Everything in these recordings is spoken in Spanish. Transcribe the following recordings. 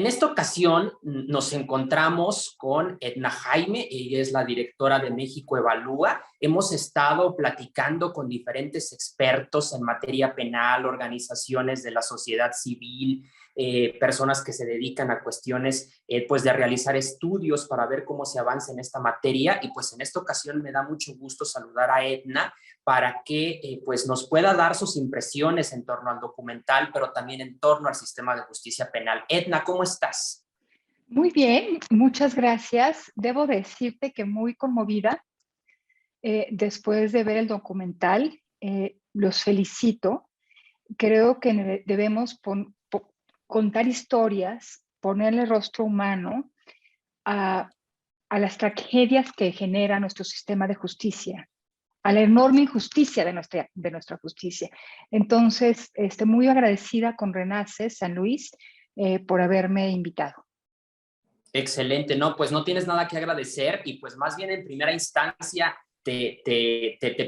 En esta ocasión nos encontramos con Edna Jaime, ella es la directora de México Evalúa. Hemos estado platicando con diferentes expertos en materia penal, organizaciones de la sociedad civil, personas que se dedican a cuestiones pues de realizar estudios para ver cómo se avanza en esta materia, y pues en esta ocasión me da mucho gusto saludar a Edna para que pues nos pueda dar sus impresiones en torno al documental, pero también en torno al sistema de justicia penal. Edna, ¿cómo estás? Muy bien, muchas gracias. Debo decirte que muy conmovida después de ver el documental. Los felicito. Creo que debemos contar historias, ponerle rostro humano a las tragedias que genera nuestro sistema de justicia, a la enorme injusticia de nuestra justicia. Entonces, estoy muy agradecida con Renace San Luis por haberme invitado. Excelente, no, pues no tienes nada que agradecer, y pues más bien en primera instancia te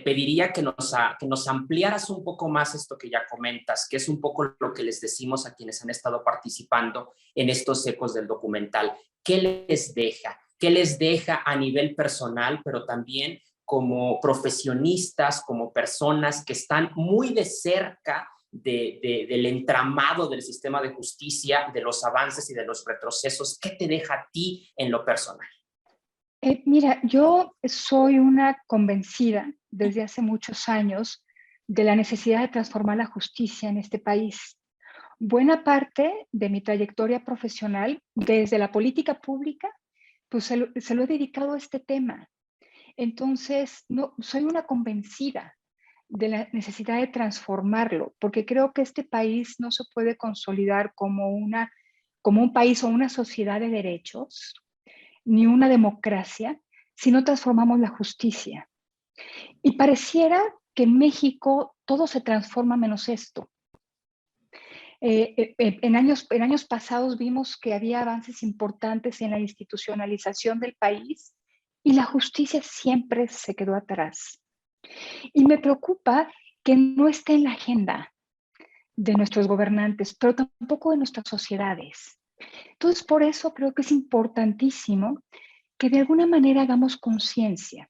pediría que nos ampliaras un poco más esto que ya comentas, que es un poco lo que les decimos a quienes han estado participando en estos ecos del documental. ¿Qué les deja? ¿Qué les deja a nivel personal, pero también como profesionistas, como personas que están muy de cerca del entramado del sistema de justicia, de los avances y de los retrocesos? ¿Qué te deja a ti en lo personal? Mira, yo soy una convencida desde hace muchos años de la necesidad de transformar la justicia en este país. Buena parte de mi trayectoria profesional, desde la política pública, pues se lo he dedicado a este tema. Entonces, no, soy una convencida de la necesidad de transformarlo, porque creo que este país no se puede consolidar como un país o una sociedad de derechos, ni una democracia, si no transformamos la justicia. Y pareciera que en México todo se transforma menos esto. En años pasados vimos que había avances importantes en la institucionalización del país y la justicia siempre se quedó atrás. Y me preocupa que no esté en la agenda de nuestros gobernantes, pero tampoco de nuestras sociedades. Entonces, por eso creo que es importantísimo que de alguna manera hagamos conciencia.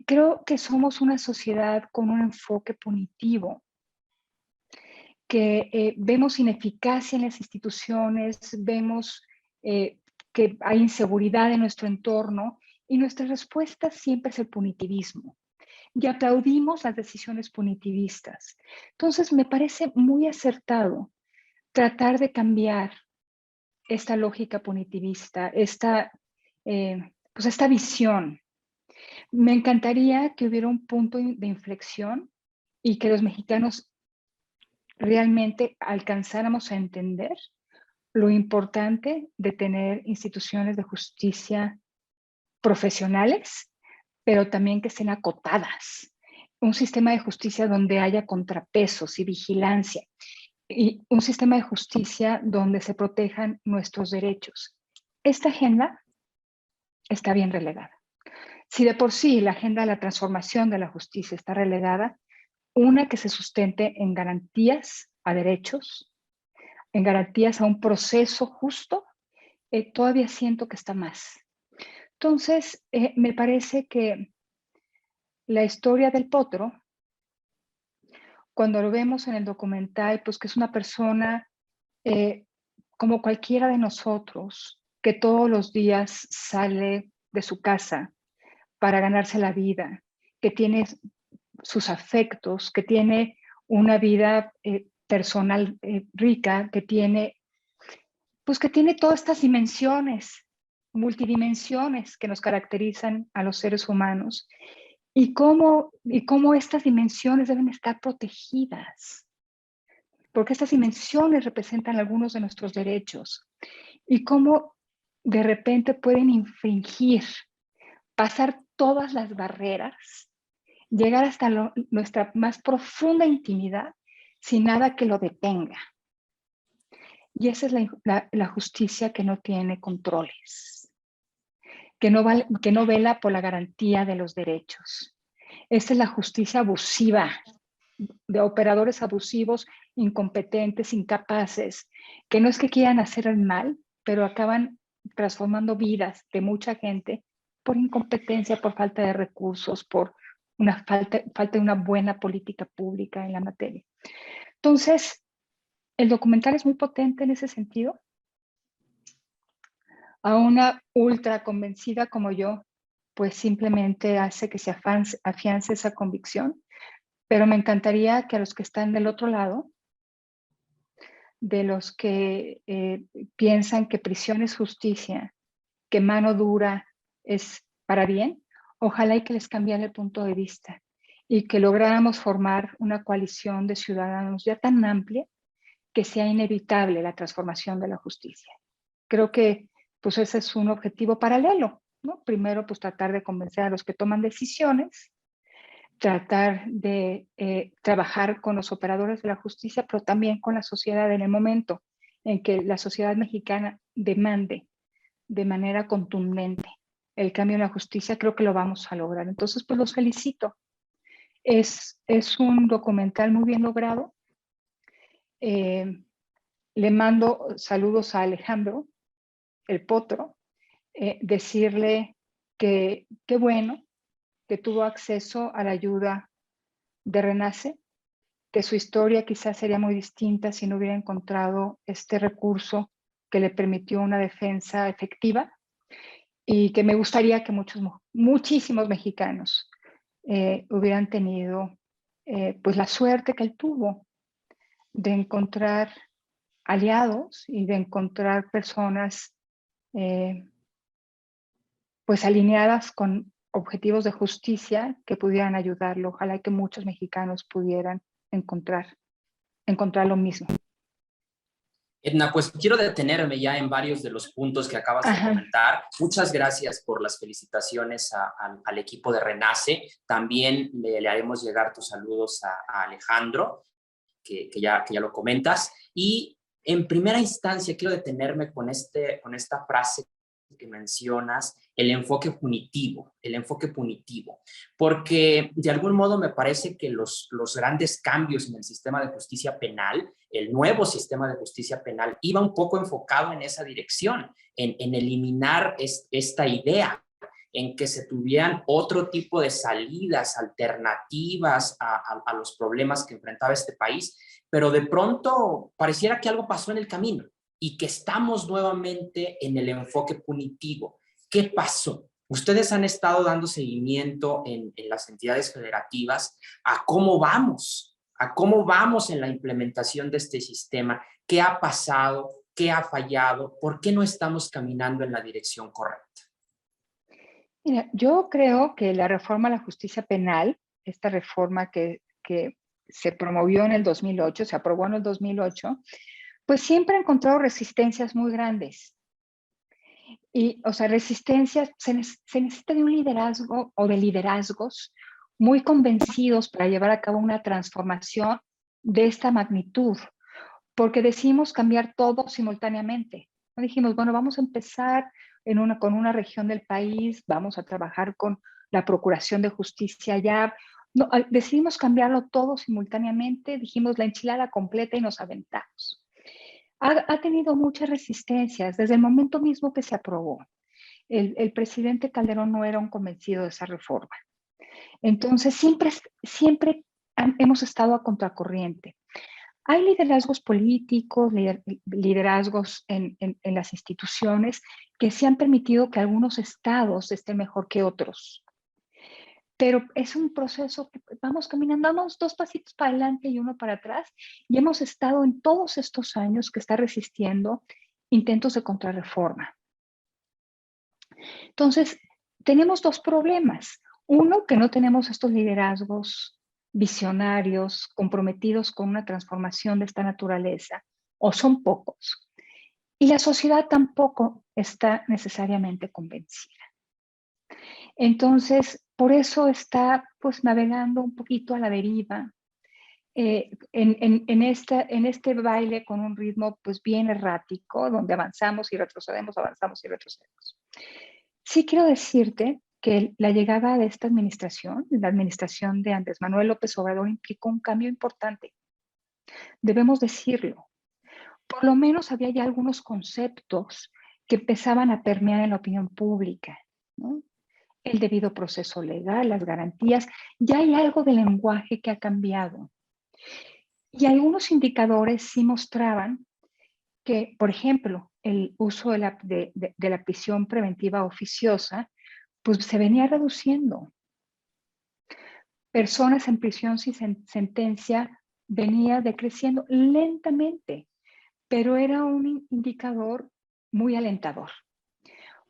Creo que somos una sociedad con un enfoque punitivo, que vemos ineficacia en las instituciones, vemos que hay inseguridad en nuestro entorno, y nuestra respuesta siempre es el punitivismo. Y aplaudimos las decisiones punitivistas. Entonces, me parece muy acertado tratar de cambiar esta lógica punitivista, pues esta visión. Me encantaría que hubiera un punto de inflexión y que los mexicanos realmente alcanzáramos a entender lo importante de tener instituciones de justicia profesionales, pero también que estén acotadas. Un sistema de justicia donde haya contrapesos y vigilancia, y un sistema de justicia donde se protejan nuestros derechos. Esta agenda está bien relegada. Si de por sí la agenda de la transformación de la justicia está relegada, una que se sustente en garantías a derechos, en garantías a un proceso justo, todavía siento que está más. Entonces, me parece que la historia del Potro, cuando lo vemos en el documental, pues que es una persona como cualquiera de nosotros, que todos los días sale de su casa para ganarse la vida, que tiene sus afectos, que tiene una vida personal rica, pues que tiene todas estas dimensiones, multidimensiones que nos caracterizan a los seres humanos, y cómo estas dimensiones deben estar protegidas, porque estas dimensiones representan algunos de nuestros derechos, y cómo de repente pueden infringir, pasar todas las barreras, llegar hasta nuestra más profunda intimidad sin nada que lo detenga. Y esa es la justicia que no tiene controles, que no vela por la garantía de los derechos. Esa es la justicia abusiva, de operadores abusivos, incompetentes, incapaces, que no es que quieran hacer el mal, pero acaban transformando vidas de mucha gente por incompetencia, por falta de recursos, por una falta de una buena política pública en la materia. Entonces, el documental es muy potente en ese sentido. A una ultra convencida como yo, pues simplemente hace que se afiance esa convicción, pero me encantaría que a los que están del otro lado, de los que piensan que prisión es justicia, que mano dura es para bien, ojalá y que les cambiara el punto de vista y que lográramos formar una coalición de ciudadanos ya tan amplia que sea inevitable la transformación de la justicia. Creo que pues ese es un objetivo paralelo, ¿no? Primero, pues tratar de convencer a los que toman decisiones, tratar de trabajar con los operadores de la justicia, pero también con la sociedad en el momento en que la sociedad mexicana demande de manera contundente el cambio en la justicia, creo que lo vamos a lograr. Entonces, pues los felicito. Es un documental muy bien logrado. Le mando saludos a Alejandro, el potro, decirle que qué bueno que tuvo acceso a la ayuda de Renace, que su historia quizás sería muy distinta si no hubiera encontrado este recurso que le permitió una defensa efectiva, y que me gustaría que muchísimos mexicanos hubieran tenido pues la suerte que él tuvo de encontrar aliados y de encontrar personas pues alineadas con objetivos de justicia que pudieran ayudarlo. Ojalá que muchos mexicanos pudieran encontrar lo mismo. Edna, pues quiero detenerme ya en varios de los puntos que acabas de comentar. Muchas gracias por las felicitaciones al equipo de Renace. También le haremos llegar tus saludos a Alejandro, que ya lo comentas. Y en primera instancia quiero detenerme con esta frase que mencionas, el enfoque punitivo, porque de algún modo me parece que los grandes cambios en el sistema de justicia penal, el nuevo sistema de justicia penal, iba un poco enfocado en esa dirección, en eliminar esta idea, en que se tuvieran otro tipo de salidas alternativas a los problemas que enfrentaba este país, pero de pronto pareciera que algo pasó en el camino y que estamos nuevamente en el enfoque punitivo. ¿Qué pasó? Ustedes han estado dando seguimiento en las entidades federativas a cómo vamos en la implementación de este sistema, qué ha pasado, qué ha fallado, por qué no estamos caminando en la dirección correcta. Mira, yo creo que la reforma a la justicia penal, esta reforma que se promovió en el 2008, se aprobó en el 2008, pues siempre ha encontrado resistencias muy grandes. Y, o sea, resistencias, se necesita de un liderazgo o de liderazgos muy convencidos para llevar a cabo una transformación de esta magnitud, porque decidimos cambiar todo simultáneamente. No dijimos, bueno, vamos a empezar con una región del país, vamos a trabajar con la Procuración de Justicia allá. No, decidimos cambiarlo todo simultáneamente, dijimos la enchilada completa y nos aventamos. Ha tenido muchas resistencias desde el momento mismo que se aprobó. El presidente Calderón no era un convencido de esa reforma. Entonces, siempre hemos estado a contracorriente. Hay liderazgos políticos, liderazgos en las instituciones que se han permitido que algunos estados estén mejor que otros. Pero es un proceso que vamos caminando, vamos 2 pasitos para adelante y 1 para atrás, y hemos estado en todos estos años que está resistiendo intentos de contrarreforma. Entonces, tenemos 2 problemas. Uno, que no tenemos estos liderazgos visionarios, comprometidos con una transformación de esta naturaleza, o son pocos. Y la sociedad tampoco está necesariamente convencida. Entonces, por eso está pues navegando un poquito a la deriva, en este baile con un ritmo pues bien errático, donde avanzamos y retrocedemos, avanzamos y retrocedemos. Sí quiero decirte que la llegada de esta administración, la administración de Andrés Manuel López Obrador, implicó un cambio importante. Debemos decirlo. Por lo menos había ya algunos conceptos que empezaban a permear en la opinión pública, ¿no? El debido proceso legal, las garantías, ya hay algo del lenguaje que ha cambiado. Y algunos indicadores sí mostraban que, por ejemplo, el uso de la prisión preventiva oficiosa, pues se venía reduciendo. Personas en prisión sin sentencia venía decreciendo lentamente, pero era un indicador muy alentador.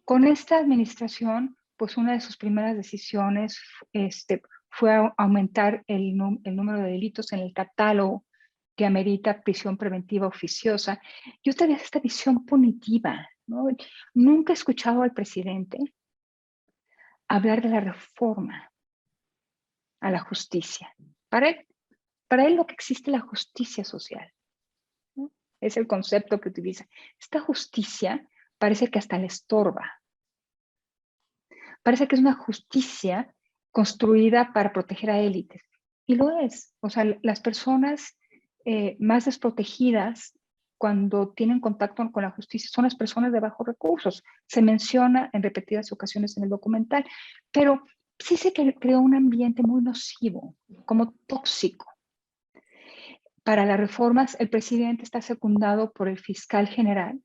Con esta administración, pues una de sus primeras decisiones fue aumentar el número de delitos en el catálogo que amerita prisión preventiva oficiosa. Y otra vez esta visión punitiva, ¿no? Nunca he escuchado al presidente hablar de la reforma a la justicia. Para él lo que existe es la justicia social, ¿no? Es el concepto que utiliza. Esta justicia parece que hasta le estorba. Parece que es una justicia construida para proteger a élites. Y lo es. O sea, las personas más desprotegidas cuando tienen contacto con la justicia son las personas de bajos recursos. Se menciona en repetidas ocasiones en el documental. Pero sí se creó un ambiente muy nocivo, como tóxico. Para las reformas, el presidente está secundado por el fiscal general,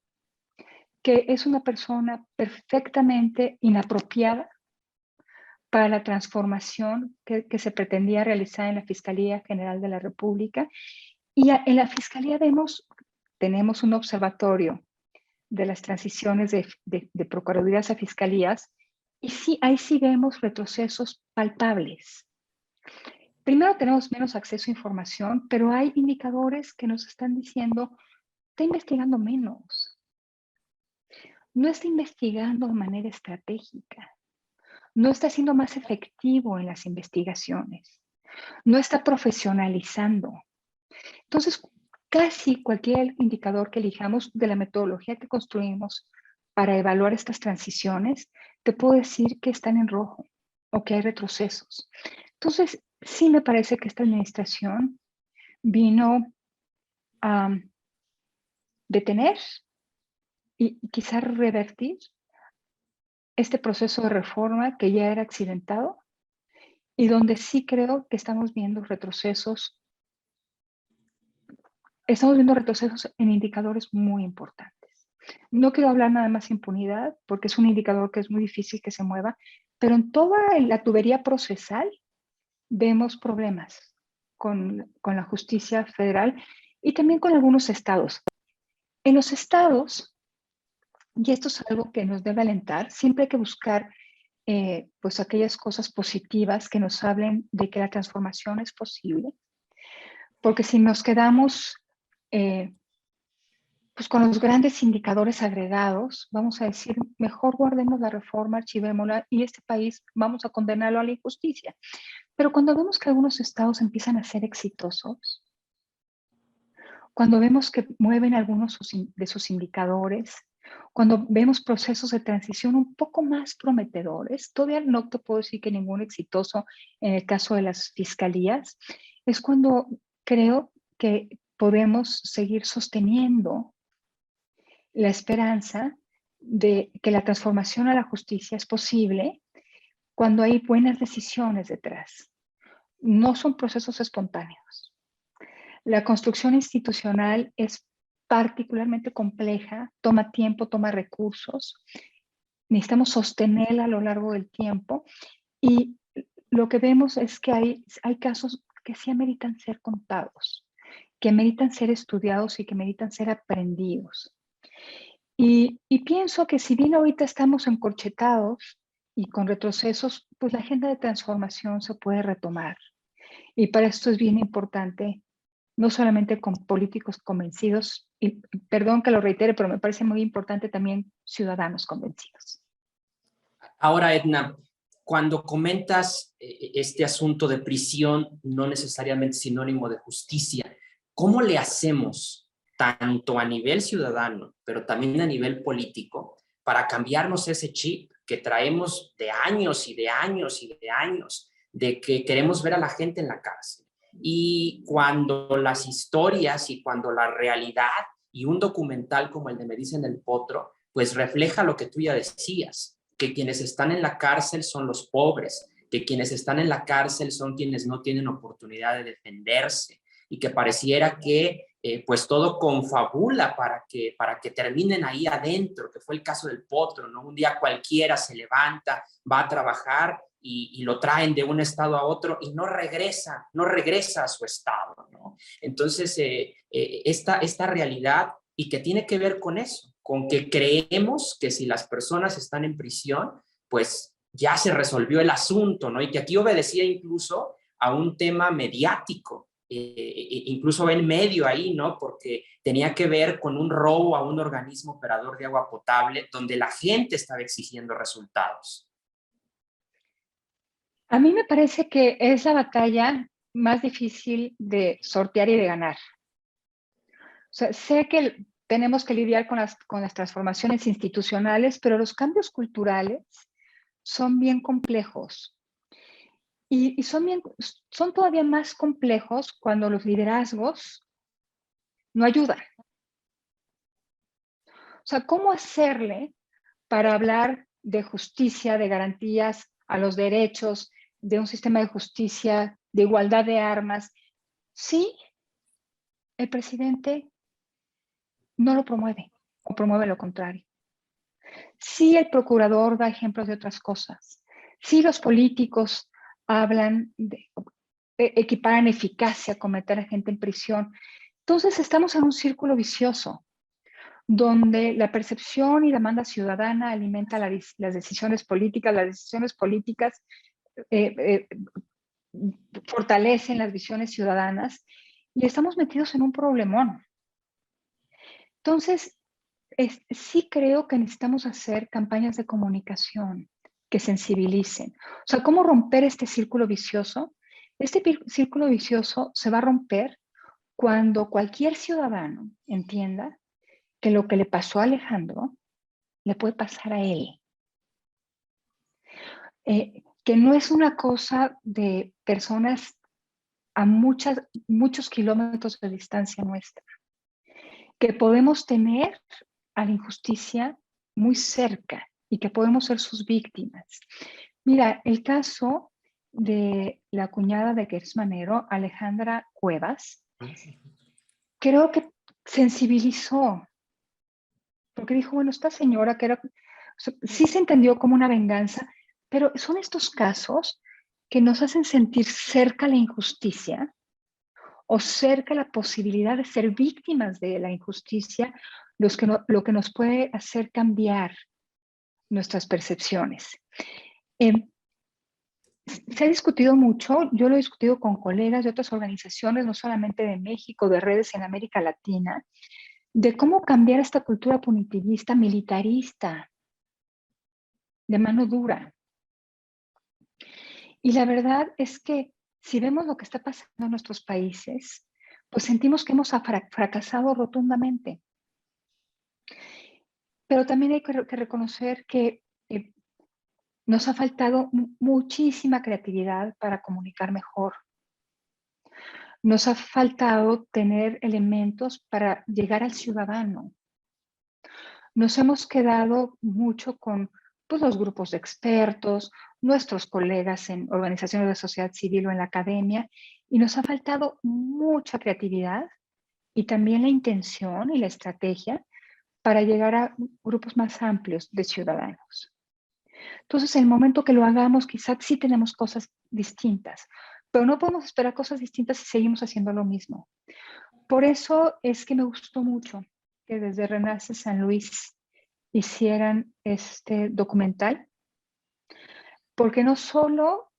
que es una persona perfectamente inapropiada para la transformación que se pretendía realizar en la Fiscalía General de la República. Y en la Fiscalía tenemos un observatorio de las transiciones de procuradurías a fiscalías, y sí, ahí sí vemos retrocesos palpables. Primero, tenemos menos acceso a información, pero hay indicadores que nos están diciendo, está investigando menos, no está investigando de manera estratégica, no está siendo más efectivo en las investigaciones, no está profesionalizando. Entonces, casi cualquier indicador que elijamos de la metodología que construimos para evaluar estas transiciones, te puedo decir que están en rojo o que hay retrocesos. Entonces, sí me parece que esta administración vino a detener y quizás revertir este proceso de reforma que ya era accidentado y donde sí creo que estamos viendo retrocesos en indicadores muy importantes. No quiero hablar nada más de impunidad, porque es un indicador que es muy difícil que se mueva, pero en toda la tubería procesal vemos problemas con la justicia federal y también con algunos estados. En los estados, y esto es algo que nos debe alentar, siempre hay que buscar pues aquellas cosas positivas que nos hablen de que la transformación es posible, porque si nos quedamos pues con los grandes indicadores agregados, vamos a decir, mejor guardemos la reforma, archivémosla y este país vamos a condenarlo a la injusticia. Pero cuando vemos que algunos estados empiezan a ser exitosos, cuando vemos que mueven algunos de sus indicadores, cuando vemos procesos de transición un poco más prometedores, todavía no te puedo decir que ninguno exitoso en el caso de las fiscalías, es cuando creo que podemos seguir sosteniendo la esperanza de que la transformación a la justicia es posible cuando hay buenas decisiones detrás. No son procesos espontáneos. La construcción institucional es particularmente compleja, toma tiempo, toma recursos. Necesitamos sostenerla a lo largo del tiempo y lo que vemos es que hay casos que sí ameritan ser contados, que meritan ser estudiados y que meritan ser aprendidos. Y pienso que si bien ahorita estamos encorchetados y con retrocesos, pues la agenda de transformación se puede retomar. Y para esto es bien importante, no solamente con políticos convencidos, y perdón que lo reitere, pero me parece muy importante también ciudadanos convencidos. Ahora, Edna, cuando comentas este asunto de prisión, no necesariamente sinónimo de justicia, ¿cómo le hacemos tanto a nivel ciudadano, pero también a nivel político, para cambiarnos ese chip que traemos de años y de años y de años, de que queremos ver a la gente en la cárcel. Y cuando las historias y cuando la realidad y un documental como el de Me Dicen el Potro, pues refleja lo que tú ya decías, que quienes están en la cárcel son los pobres, que quienes están en la cárcel son quienes no tienen oportunidad de defenderse y que pareciera que pues todo confabula para que terminen ahí adentro, que fue el caso del Potro, ¿no? Un día cualquiera se levanta, va a trabajar y lo traen de un estado a otro y no regresa a su estado, ¿no? Entonces, esta realidad y que tiene que ver con eso, con que creemos que si las personas están en prisión, pues ya se resolvió el asunto, ¿no? Y que aquí obedecía incluso a un tema mediático, incluso en medio ahí, ¿no? Porque tenía que ver con un robo a un organismo operador de agua potable donde la gente estaba exigiendo resultados. A mí me parece que es la batalla más difícil de sortear y de ganar. O sea, sé que tenemos que lidiar con las transformaciones institucionales, pero los cambios culturales son bien complejos. Y son todavía más complejos cuando los liderazgos no ayudan. O sea, ¿cómo hacerle para hablar de justicia, de garantías a los derechos, de un sistema de justicia, de igualdad de armas, si el presidente no lo promueve o promueve lo contrario? Si el procurador da ejemplos de otras cosas, si los políticos hablan de equiparan eficacia con meter a gente en prisión, entonces estamos en un círculo vicioso donde la percepción y la demanda ciudadana alimenta las decisiones políticas eh, eh, fortalecen las visiones ciudadanas y estamos metidos en un problemón. Entonces, sí creo que necesitamos hacer campañas de comunicación que sensibilicen. O sea, ¿cómo romper este círculo vicioso? Este círculo vicioso se va a romper cuando cualquier ciudadano entienda que lo que le pasó a Alejandro le puede pasar a él. Que no es una cosa de personas a muchos kilómetros de distancia nuestra. Que podemos tener a la injusticia muy cerca y que podemos ser sus víctimas. Mira, el caso de la cuñada de Gertz Manero, Alejandra Cuevas, creo que sensibilizó, porque dijo, bueno, esta señora que era, sí se entendió como una venganza, pero son estos casos que nos hacen sentir cerca la injusticia o cerca la posibilidad de ser víctimas de la injusticia, lo que nos puede hacer cambiar nuestras percepciones. Se ha discutido mucho, yo lo he discutido con colegas de otras organizaciones, no solamente de México, de redes en América Latina, de cómo cambiar esta cultura punitivista, militarista, de mano dura. Y la verdad es que si vemos lo que está pasando en nuestros países, pues sentimos que hemos fracasado rotundamente. Pero también hay que reconocer que nos ha faltado muchísima creatividad para comunicar mejor. Nos ha faltado tener elementos para llegar al ciudadano. Nos hemos quedado mucho con pues, los grupos de expertos, nuestros colegas en organizaciones de sociedad civil o en la academia, y nos ha faltado mucha creatividad y también la intención y la estrategia para llegar a grupos más amplios de ciudadanos. Entonces, el momento que lo hagamos, quizás sí tenemos cosas distintas, pero no podemos esperar cosas distintas si seguimos haciendo lo mismo. Por eso es que me gustó mucho que desde Renace San Luis hicieran este documental, porque no solo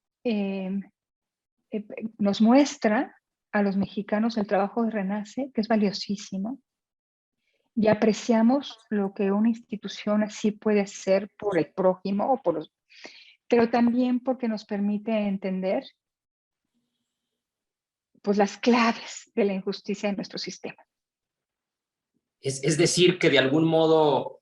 nos muestra a los mexicanos el trabajo de Renace, que es valiosísimo, y apreciamos lo que una institución así puede hacer por el prójimo o por los, pero también porque nos permite entender pues las claves de la injusticia en nuestro sistema. Es decir, que de algún modo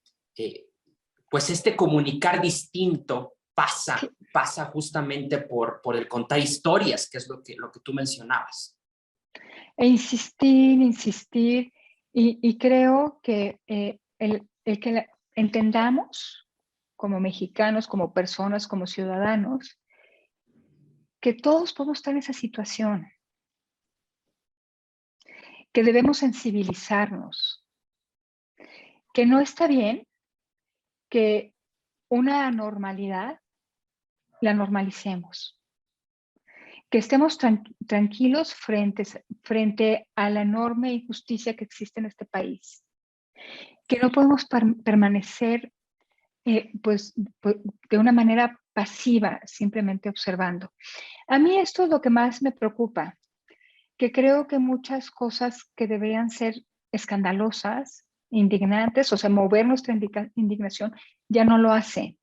pues este comunicar distinto pasa justamente por el contar historias, que es lo que tú mencionabas. E insistir, insistir, y creo que el que entendamos como mexicanos, como personas, como ciudadanos, que todos podemos estar en esa situación, que debemos sensibilizarnos, que no está bien que una anormalidad la normalicemos, que estemos tranquilos frente a la enorme injusticia que existe en este país, que no podemos permanecer pues, de una manera pasiva, simplemente observando. A mí esto es lo que más me preocupa, que creo que muchas cosas que deberían ser escandalosas, indignantes, o sea, mover nuestra indignación, ya no lo hace.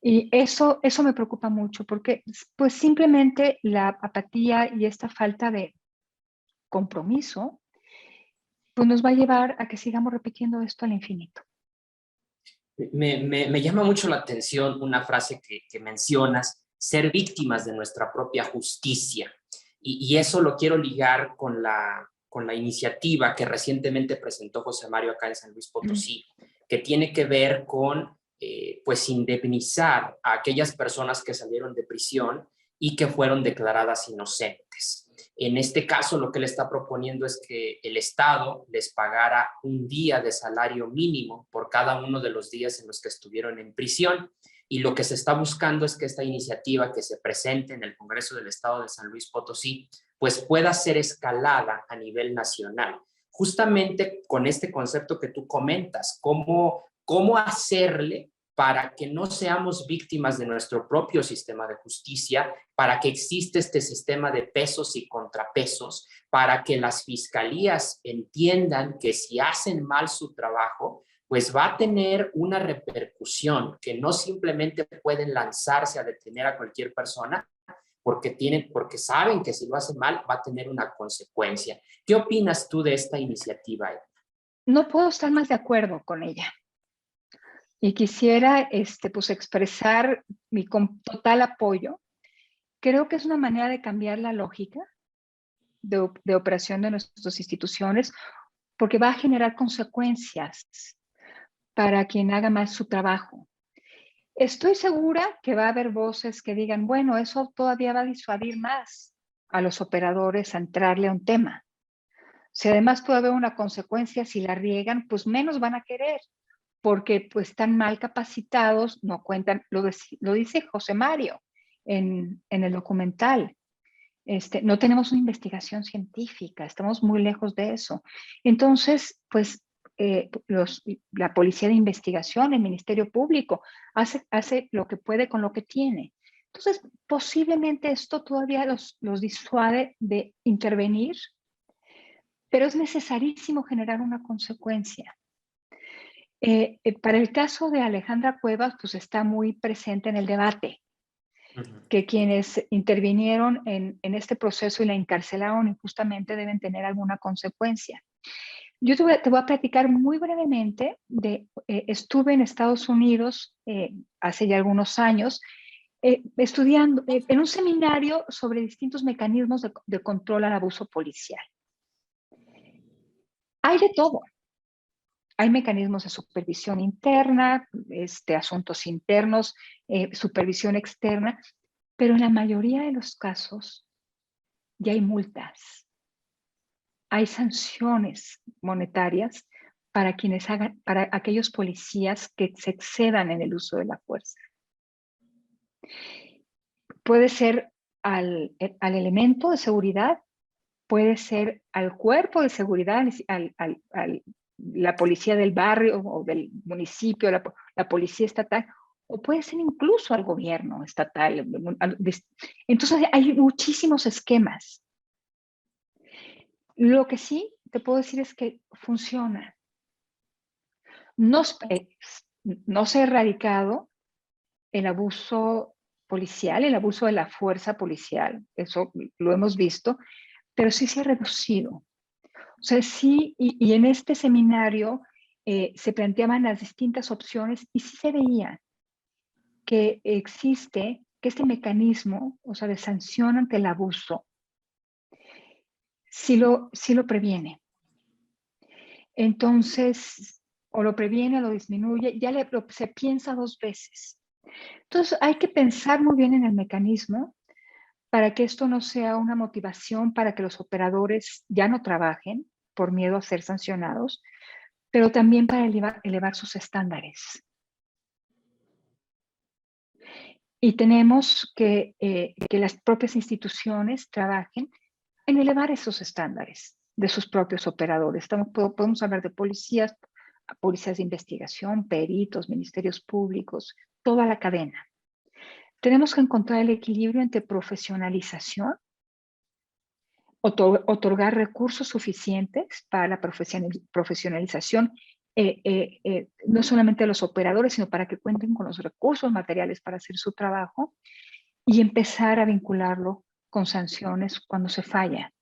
Y eso me preocupa mucho, porque pues simplemente la apatía y esta falta de compromiso, pues nos va a llevar a que sigamos repitiendo esto al infinito. Me llama mucho la atención una frase que mencionas, ser víctimas de nuestra propia justicia. Y eso lo quiero ligar con la iniciativa que recientemente presentó José Mario acá en San Luis Potosí, que tiene que ver con pues indemnizar a aquellas personas que salieron de prisión y que fueron declaradas inocentes. En este caso, lo que él está proponiendo es que el Estado les pagara un día de salario mínimo por cada uno de los días en los que estuvieron en prisión. Y lo que se está buscando es que esta iniciativa que se presente en el Congreso del Estado de San Luis Potosí, pues pueda ser escalada a nivel nacional. Justamente con este concepto que tú comentas, cómo hacerle para que no seamos víctimas de nuestro propio sistema de justicia, para que exista este sistema de pesos y contrapesos, para que las fiscalías entiendan que si hacen mal su trabajo, pues va a tener una repercusión, que no simplemente pueden lanzarse a detener a cualquier persona, porque saben que si lo hacen mal va a tener una consecuencia. ¿Qué opinas tú de esta iniciativa? No puedo estar más de acuerdo con ella. Y quisiera pues expresar mi total apoyo. Creo que es una manera de cambiar la lógica de operación de nuestras instituciones, porque va a generar consecuencias para quien haga mal su trabajo. Estoy segura que va a haber voces que digan, bueno, eso todavía va a disuadir más a los operadores a entrarle a un tema. Si además puede haber una consecuencia, si la riegan, pues menos van a querer, porque pues están mal capacitados, no cuentan, lo dice José Mario en el documental. No tenemos una investigación científica, estamos muy lejos de eso. Entonces, pues la policía de investigación, el Ministerio Público, hace lo que puede con lo que tiene. Entonces, posiblemente esto todavía los disuade de intervenir, pero es necesarísimo generar una consecuencia. Para el caso de Alejandra Cuevas, pues está muy presente en el debate, que quienes intervinieron en este proceso y la encarcelaron injustamente deben tener alguna consecuencia. Yo te voy a platicar muy brevemente estuve en Estados Unidos hace ya algunos años estudiando en un seminario sobre distintos mecanismos de control al abuso policial. Hay de todo. Hay mecanismos de supervisión interna, asuntos internos, supervisión externa, pero en la mayoría de los casos ya hay multas. Hay sanciones monetarias para para aquellos policías que se excedan en el uso de la fuerza. Puede ser al elemento de seguridad, puede ser al cuerpo de seguridad, la policía del barrio o del municipio, la policía estatal, o puede ser incluso al gobierno estatal. Entonces hay muchísimos esquemas. Lo que sí te puedo decir es que funciona. No se ha erradicado el abuso policial, el abuso de la fuerza policial, eso lo hemos visto, pero sí se ha reducido. O sea, sí, y en este seminario se planteaban las distintas opciones y sí se veía que existe, que este mecanismo, o sea, de sanción ante el abuso, sí lo previene. Entonces, o lo previene o lo disminuye, se piensa dos veces. Entonces, hay que pensar muy bien en el mecanismo para que esto no sea una motivación para que los operadores ya no trabajen por miedo a ser sancionados, pero también para elevar sus estándares. Y tenemos que las propias instituciones trabajen en elevar esos estándares de sus propios operadores. Podemos hablar de policías de investigación, peritos, ministerios públicos, toda la cadena. Tenemos que encontrar el equilibrio entre profesionalización, otorgar recursos suficientes para la profesionalización, no solamente de los operadores, sino para que cuenten con los recursos materiales para hacer su trabajo, y empezar a vincularlo con sanciones cuando se falla.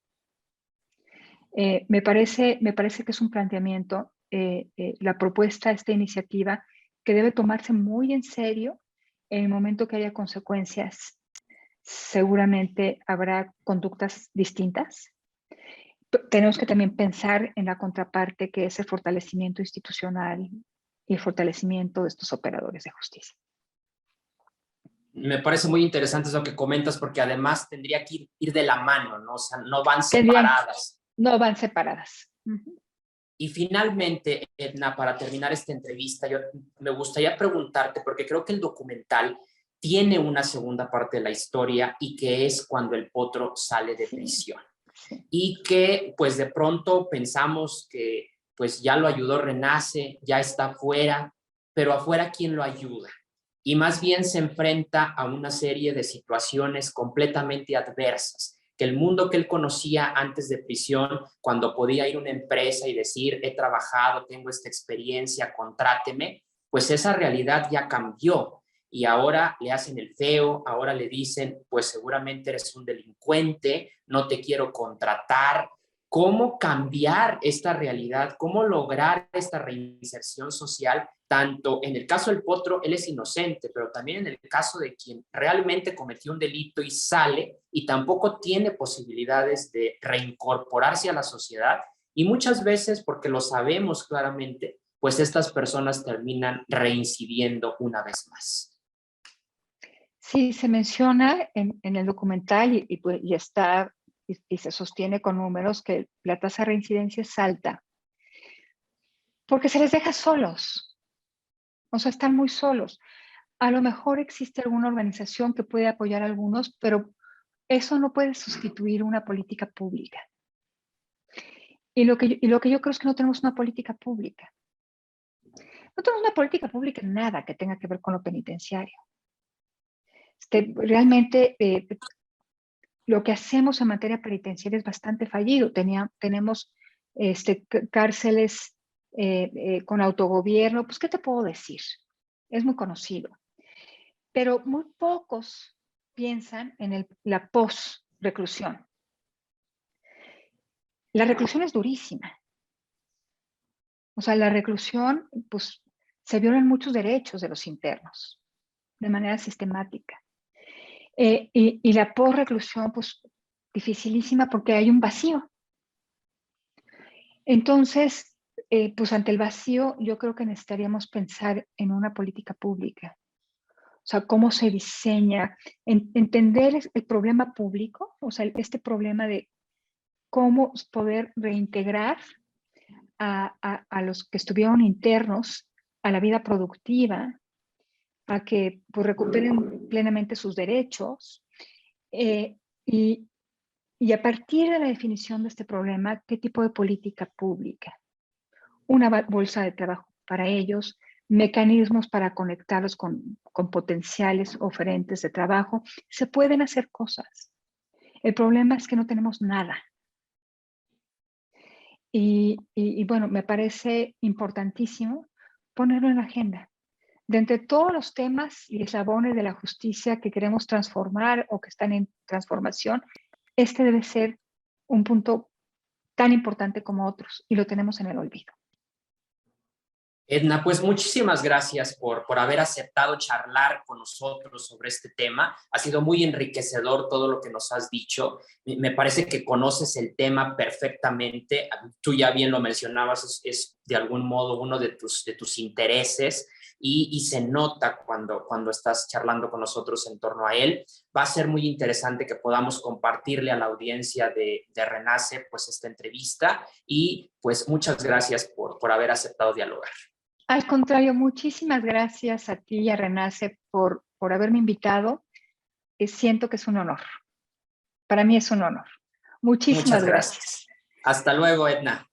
Me parece que es un planteamiento, la propuesta, esta iniciativa, que debe tomarse muy en serio. En el momento que haya consecuencias, seguramente habrá conductas distintas. Tenemos que también pensar en la contraparte, que es el fortalecimiento institucional y el fortalecimiento de estos operadores de justicia. Me parece muy interesante eso que comentas, porque además tendría que ir de la mano, ¿no? O sea, no van separadas. No van separadas. Y finalmente, Edna, para terminar esta entrevista, me gustaría preguntarte, porque creo que el documental tiene una segunda parte de la historia, y que es cuando el Potro sale de prisión. Sí. Y que pues de pronto pensamos que pues ya lo ayudó Renace, ya está afuera, pero afuera ¿quién lo ayuda? Y más bien se enfrenta a una serie de situaciones completamente adversas, que el mundo que él conocía antes de prisión, cuando podía ir a una empresa y decir, he trabajado, tengo esta experiencia, contráteme, pues esa realidad ya cambió. Y ahora le hacen el feo, ahora le dicen, pues seguramente eres un delincuente, no te quiero contratar. ¿Cómo cambiar esta realidad? ¿Cómo lograr esta reinserción social? Tanto en el caso del Potro, él es inocente, pero también en el caso de quien realmente cometió un delito y sale y tampoco tiene posibilidades de reincorporarse a la sociedad. Y muchas veces, porque lo sabemos claramente, pues estas personas terminan reincidiendo una vez más. Sí, se menciona en el documental y está y se sostiene con números que la tasa de reincidencia es alta porque se les deja solos, o sea, están muy solos. A lo mejor existe alguna organización que puede apoyar a algunos, pero eso no puede sustituir una política pública. Y lo que yo creo es que no tenemos una política pública. No tenemos una política pública en nada que tenga que ver con lo penitenciario. Realmente lo que hacemos en materia penitenciaria es bastante fallido. Tenemos cárceles con autogobierno. Pues, ¿qué te puedo decir? Es muy conocido. Pero muy pocos piensan en la post-reclusión. La reclusión es durísima. O sea, la reclusión, pues, se violan muchos derechos de los internos de manera sistemática. Y la post-reclusión, pues, dificilísima porque hay un vacío. Entonces, pues ante el vacío, yo creo que necesitaríamos pensar en una política pública. O sea, cómo se diseña, entender el problema público, o sea, este problema de cómo poder reintegrar a los que estuvieron internos a la vida productiva, a que pues, recuperen plenamente sus derechos, y a partir de la definición de este problema, ¿qué tipo de política pública? Una bolsa de trabajo para ellos, mecanismos para conectarlos con potenciales oferentes de trabajo. Se pueden hacer cosas. El problema es que no tenemos nada. Y bueno, me parece importantísimo ponerlo en la agenda. De entre todos los temas y eslabones de la justicia que queremos transformar o que están en transformación, este debe ser un punto tan importante como otros y lo tenemos en el olvido. Edna, pues muchísimas gracias por haber aceptado charlar con nosotros sobre este tema. Ha sido muy enriquecedor todo lo que nos has dicho. Me parece que conoces el tema perfectamente. Tú ya bien lo mencionabas, es de algún modo uno de tus intereses y se nota cuando estás charlando con nosotros en torno a él. Va a ser muy interesante que podamos compartirle a la audiencia de Renace pues esta entrevista y pues muchas gracias por haber aceptado dialogar. Al contrario, muchísimas gracias a ti y a Renace por haberme invitado. Siento que es un honor. Para mí es un honor. Muchísimas Muchas gracias. gracias. Hasta luego, Edna.